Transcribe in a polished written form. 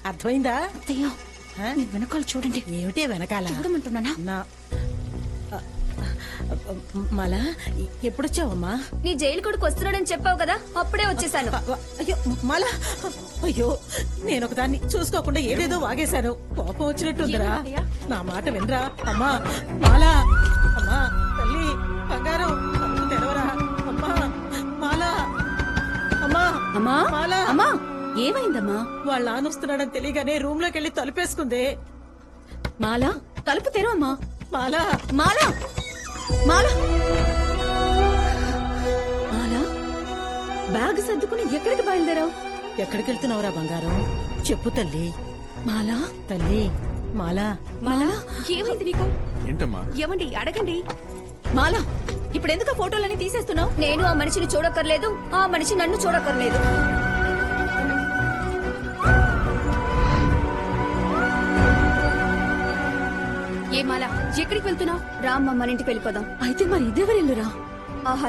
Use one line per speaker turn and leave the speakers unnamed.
అర్థమైందా?
అత్తయ్య వెనకాల చూడండి.
ఏమిటే వెనకాల?
చూడమంటున్నానా?
నా మళ్ళా ఎప్పుడొచ్చావమ్మా?
నీ జైలు కొడుకు వస్తున్నాడని చెప్పావు కదా, అప్పుడే వచ్చేసాను.
అయ్యో మళ్ళా, అయ్యో నేను ఒకదాన్ని చూసుకోకుండా ఏదేదో వాగేశాను. కోపం వచ్చినట్టుందిరా. నా మాట వినరా అమ్మా. మాలా, అమ్మా తల్లి బంగారం, తలుపు తెరవరా అమ్మా. మాలా, అమ్మా
అమ్మా
మాలా.
అమ్మా ఏమైందమ్మా?
వాళ్ళ నానొస్తున్నాడని తెలియగానే రూమ్ లోకి వెళ్ళి తలుపేసుకుంది.
మాలా తలుపు తెరవమ్మా.
మాలా,
మాలా మాలా మాలా బ్యాగ్ సర్దుకుని ఎక్కడికి బయలుదేరావు?
ఎక్కడికి వెళ్తున్నావురా బంగారం? చెప్పు తల్లి.
మాలా
తల్లి మాలా.
మాలా ఏమైంది నీకు?
ఏంటమ్మా?
ఏమండి అడగండి. మాలా ఇప్పుడు ఎందుకు ఫోటోలన్నీ తీసేస్తున్నావు?
నేను ఆ మనిషిని చూడక్కర్లేదు, ఆ మనిషి నన్ను చూడక్కర్లేదు.
ఏ మాలా ఎక్కడికి వెళ్తున్నావు?
రామ్మ మన ఇంటికి వెళ్ళిపోదాం.
అయితే మరి ఇదేవరెళ్ళురా?
ఆహా